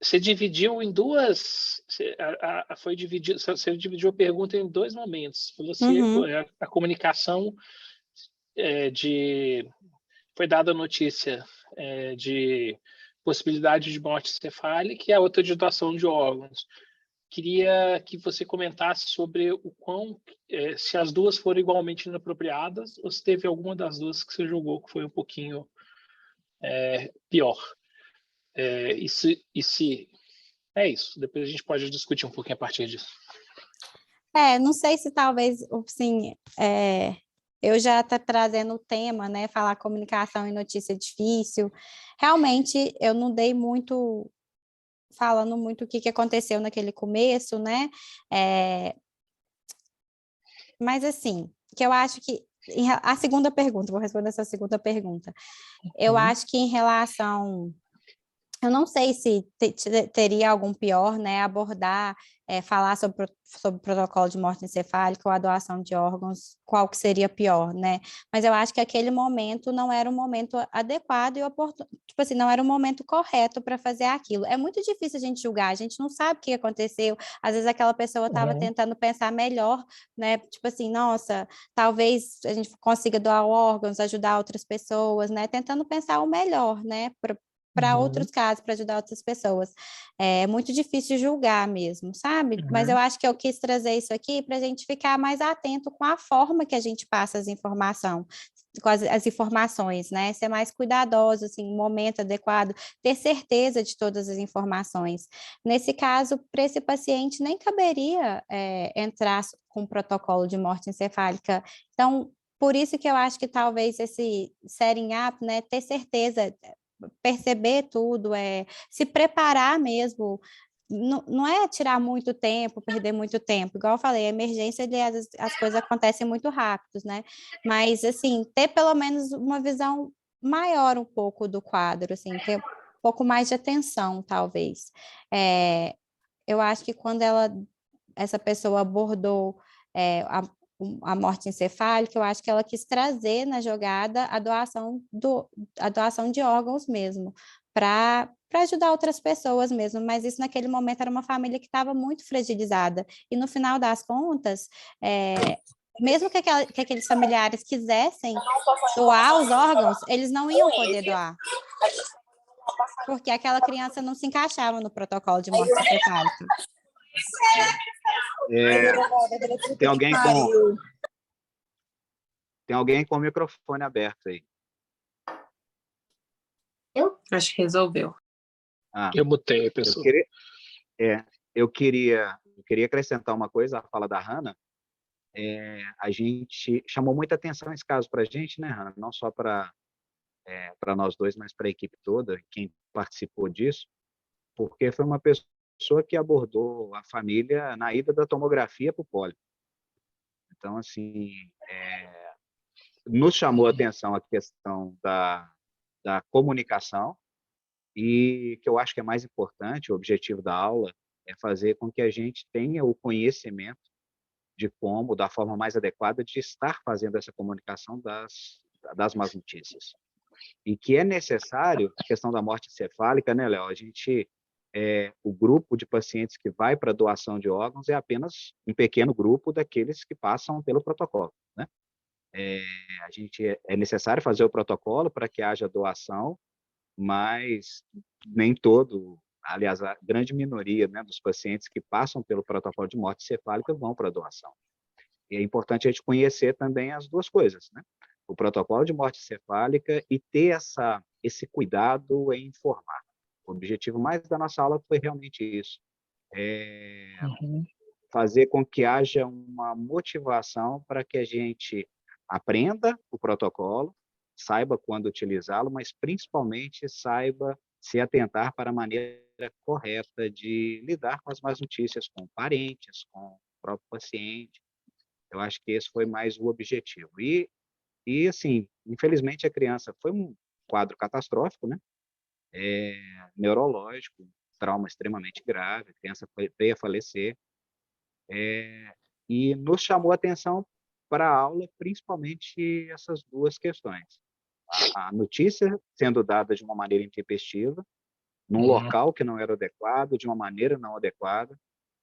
você dividiu em duas, você dividiu a pergunta em 2 momentos. Você, a comunicação foi dada a notícia de possibilidade de morte encefálica e a outra de doação de órgãos. Queria que você comentasse sobre o se as duas foram igualmente inapropriadas ou se teve alguma das duas que você julgou que foi um pouquinho pior. E se é isso, depois a gente pode discutir um pouquinho a partir disso. Não sei se talvez, assim, eu já estou trazendo o tema, né, falar comunicação e notícia difícil. Realmente, eu não dei muito falando muito o que aconteceu naquele começo, né? Mas assim, que eu acho que a segunda pergunta, vou responder essa segunda pergunta. Eu acho que em relação, eu não sei se teria algum pior, né, abordar, falar sobre o protocolo de morte encefálica ou a doação de órgãos, qual que seria pior, né? Mas eu acho que aquele momento não era um momento adequado e oportuno, tipo assim, não era o momento correto para fazer aquilo. É muito difícil a gente julgar, a gente não sabe o que aconteceu. Às vezes aquela pessoa estava tentando pensar melhor, né? Tipo assim, nossa, talvez a gente consiga doar órgãos, ajudar outras pessoas, né? Tentando pensar o melhor, né? Para outros casos, para ajudar outras pessoas. É muito difícil julgar mesmo, sabe? Mas eu acho que eu quis trazer isso aqui para a gente ficar mais atento com a forma que a gente passa as informações, com as informações, né? Ser mais cuidadoso, assim, no momento adequado, ter certeza de todas as informações. Nesse caso, para esse paciente, nem caberia entrar com um protocolo de morte encefálica. Então, por isso que eu acho que talvez esse setting up, né, ter certeza, perceber tudo, se preparar mesmo, não é tirar muito tempo, perder muito tempo, igual eu falei, a emergência, às vezes, as coisas acontecem muito rápido, né? Mas, assim, ter pelo menos uma visão maior um pouco do quadro, assim, ter um pouco mais de atenção, talvez. Eu acho que quando essa pessoa abordou a morte encefálica, eu acho que ela quis trazer na jogada a doação de órgãos mesmo, para ajudar outras pessoas mesmo, mas isso naquele momento era uma família que estava muito fragilizada, e no final das contas, mesmo que aqueles familiares quisessem doar os órgãos, eles não iam poder doar, porque aquela criança não se encaixava no protocolo de morte encefálica. Tem alguém com o microfone aberto aí. Eu acho que resolveu. Eu mutei a pessoa. Eu queria acrescentar uma coisa à fala da Hannah. A gente chamou muita atenção esse caso para a gente, né, Hannah? Não só para nós dois, mas para a equipe toda, quem participou disso, porque foi uma pessoa que abordou a família na ida da tomografia para o pólio. Então, assim, nos chamou a atenção a questão da comunicação, e que eu acho que é mais importante, o objetivo da aula é fazer com que a gente tenha o conhecimento de como, da forma mais adequada, de estar fazendo essa comunicação das más notícias. E que é necessário, a questão da morte encefálica, né, Léo? O grupo de pacientes que vai para a doação de órgãos é apenas um pequeno grupo daqueles que passam pelo protocolo, né? É necessário fazer o protocolo para que haja doação, mas nem todo, aliás, a grande minoria, né, dos pacientes que passam pelo protocolo de morte encefálica vão para a doação. E é importante a gente conhecer também as duas coisas, né? O protocolo de morte encefálica e ter esse cuidado em informar. O objetivo mais da nossa aula foi realmente isso. Fazer com que haja uma motivação para que a gente aprenda o protocolo, saiba quando utilizá-lo, mas principalmente saiba se atentar para a maneira correta de lidar com as más notícias, com parentes, com o próprio paciente. Eu acho que esse foi mais o objetivo. E assim, infelizmente a criança foi um quadro catastrófico, né? Neurológico, trauma extremamente grave, a criança veio a falecer. E nos chamou a atenção para a aula, principalmente essas duas questões. A notícia sendo dada de uma maneira intempestiva, num local que não era adequado, de uma maneira não adequada,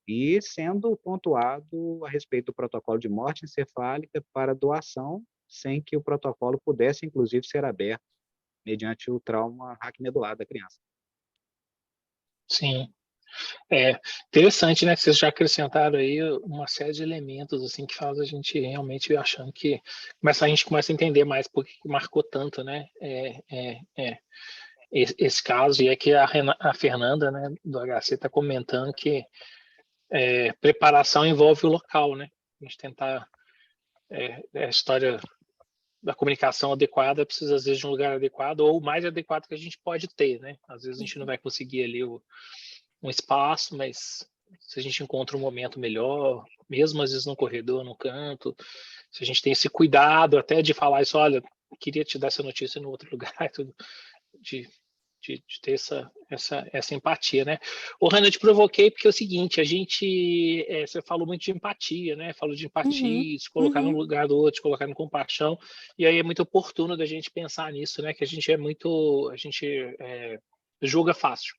e sendo pontuado a respeito do protocolo de morte encefálica para doação, sem que o protocolo pudesse, inclusive, ser aberto mediante o trauma raquimedular da criança. Sim. Interessante, né, que vocês já acrescentaram aí uma série de elementos assim que faz a gente realmente achando que a gente começa a entender mais por que marcou tanto, né, esse caso. E é que a Fernanda, né, do HC está comentando que preparação envolve o local, né, a gente tentar a história da comunicação adequada precisa às vezes de um lugar adequado ou o mais adequado que a gente pode ter, né, às vezes a gente não vai conseguir ali um espaço, mas se a gente encontra um momento melhor, mesmo às vezes no corredor, no canto, se a gente tem esse cuidado até de falar isso, olha, queria te dar essa notícia no outro lugar, tudo, de ter essa empatia, né? Ô, Hannah, eu te provoquei porque é o seguinte, a gente, você falou muito de empatia, né? Falou de Uhum, empatia, de se colocar no uhum, lugar do outro, de colocar no compaixão, e aí é muito oportuno da gente pensar nisso, né? Que a gente julga fácil,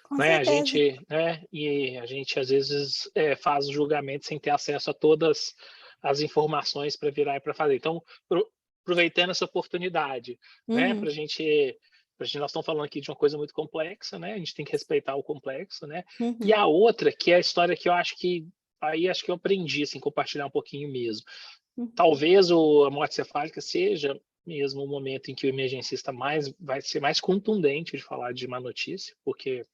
com né? A certeza. gente, né? E a gente às vezes faz o julgamento sem ter acesso a todas as informações para virar e para fazer. Então, aproveitando essa oportunidade, né? Uhum, Nós estamos falando aqui de uma coisa muito complexa, né? A gente tem que respeitar o complexo, né? E uhum, a outra, que é a história que eu acho que aí acho que eu aprendi assim compartilhar um pouquinho mesmo. uhum. Talvez a morte cefálica seja mesmo o momento em que o emergencista vai ser mais contundente de falar de má notícia, porque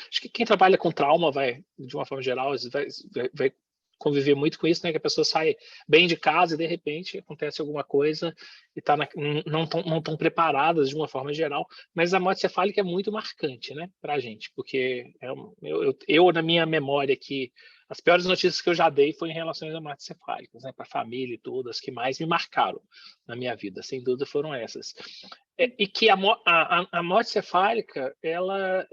acho que quem trabalha com trauma vai, de uma forma geral, vai conviver muito com isso, né? Que a pessoa sai bem de casa e de repente acontece alguma coisa e não tão preparadas de uma forma geral. Mas a morte cefálica é muito marcante, né? Para a gente, porque na minha memória aqui, as piores notícias que eu já dei foi em relação a mortes cefálicas, né? Para a família e tudo, as que mais me marcaram na minha vida, sem dúvida foram essas. E que a morte cefálica, ela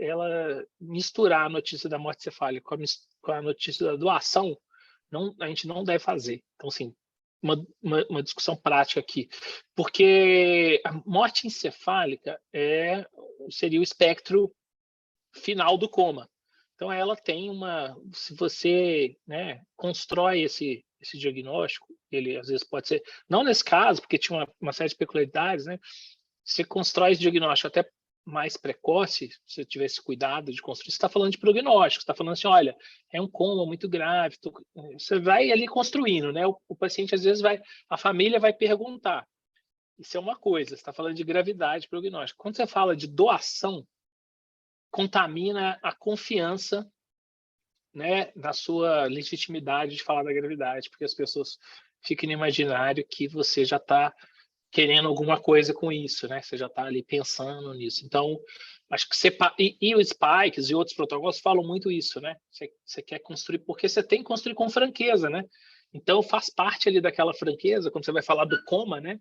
misturar a notícia da morte cefálica com a notícia da doação, a gente não deve fazer. Então, assim, uma discussão prática aqui. Porque a morte encefálica seria o espectro final do coma. Então, ela tem se você, né, constrói esse diagnóstico, ele às vezes pode ser, não nesse caso, porque tinha uma série de peculiaridades, né? Você constrói esse diagnóstico até mais precoce, se você tivesse cuidado de construir, você está falando de prognóstico, você está falando assim, olha, é um coma muito grave, você vai ali construindo, né? O paciente às vezes a família vai perguntar. Isso é uma coisa, você está falando de gravidade, prognóstico. Quando você fala de doação, contamina a confiança, né, na sua legitimidade de falar da gravidade, porque as pessoas ficam no imaginário que você já está querendo alguma coisa com isso, né? Você já está ali pensando nisso. Então, acho que os Spikes e outros protocolos falam muito isso, né? Você quer construir, porque você tem que construir com franqueza, né? Então, faz parte ali daquela franqueza, quando você vai falar do coma, né?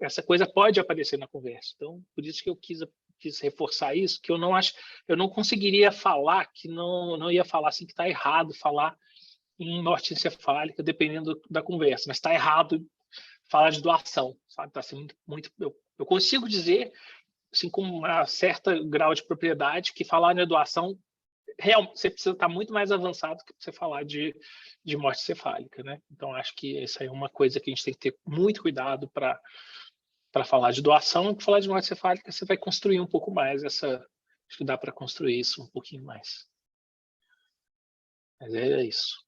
Essa coisa pode aparecer na conversa. Então, por isso que eu quis reforçar isso, que eu não conseguiria falar, que não ia falar assim que está errado falar em morte encefálica, dependendo da conversa, mas está errado falar de doação, sabe? Tá assim, eu consigo dizer, assim, com um certo grau de propriedade, que falar de doação, você precisa estar muito mais avançado que você falar de morte cefálica, né? Então, acho que essa é uma coisa que a gente tem que ter muito cuidado para falar de doação, e para falar de morte cefálica, você vai construir um pouco mais acho que dá para construir isso um pouquinho mais. Mas é isso.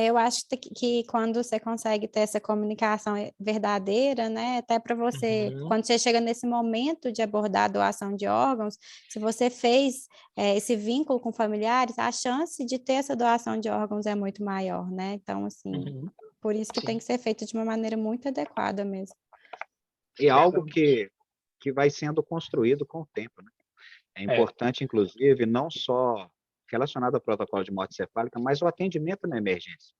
Eu acho que quando você consegue ter essa comunicação verdadeira, né, até para você, Uhum. quando você chega nesse momento de abordar a doação de órgãos, se você fez esse vínculo com familiares, a chance de ter essa doação de órgãos é muito maior, né? Então, assim, Uhum. por isso que tem Sim, que ser feito de uma maneira muito adequada mesmo. E algo exatamente. que vai sendo construído com o tempo, né? É É. importante, inclusive, não só relacionado ao protocolo de morte cefálica, mas o atendimento na emergência.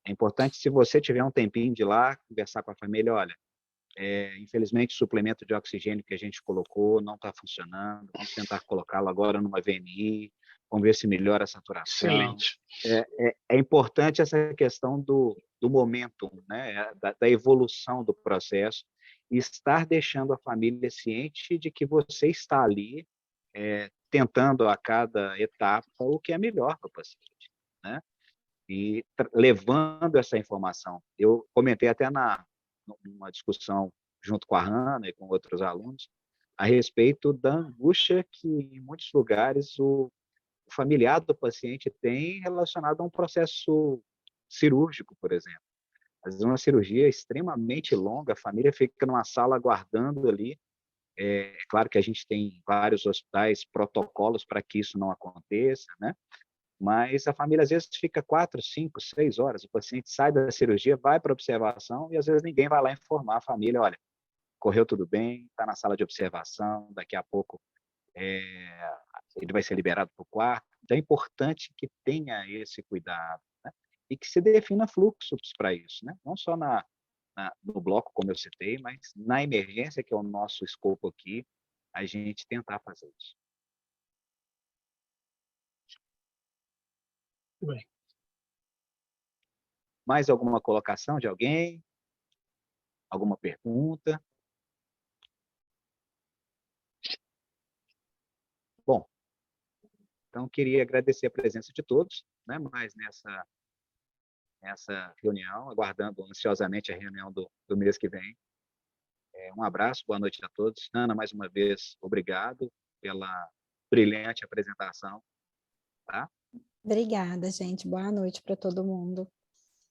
É importante, se você tiver um tempinho de ir lá, conversar com a família, olha, infelizmente o suplemento de oxigênio que a gente colocou não está funcionando, vamos tentar colocá-lo agora numa VNI, vamos ver se melhora a saturação. Excelente. É importante essa questão do momentum, né? da evolução do processo, e estar deixando a família ciente de que você está ali tentando a cada etapa o que é melhor para o paciente, né? E levando essa informação. Eu comentei até numa discussão junto com a Hannah e com outros alunos, a respeito da angústia que, em muitos lugares, o familiar do paciente tem relacionado a um processo cirúrgico, por exemplo. Às vezes, uma cirurgia extremamente longa, a família fica numa sala aguardando ali. É claro que a gente tem vários hospitais, protocolos para que isso não aconteça, né? Mas a família às vezes fica 4, 5, 6 horas, o paciente sai da cirurgia, vai para a observação e às vezes ninguém vai lá informar a família, olha, correu tudo bem, está na sala de observação, daqui a pouco ele vai ser liberado para o quarto. Então, é importante que tenha esse cuidado, né? E que se defina fluxos para isso, né? Não só no bloco, como eu citei, mas na emergência, que é o nosso escopo aqui, a gente tentar fazer isso. Muito bem. Mais alguma colocação de alguém? Alguma pergunta? Bom, então queria agradecer a presença de todos, né? Mais nessa reunião, aguardando ansiosamente a reunião do mês que vem. Um abraço, boa noite a todos. Ana, mais uma vez, obrigado pela brilhante apresentação. Tá? Obrigada, gente. Boa noite para todo mundo.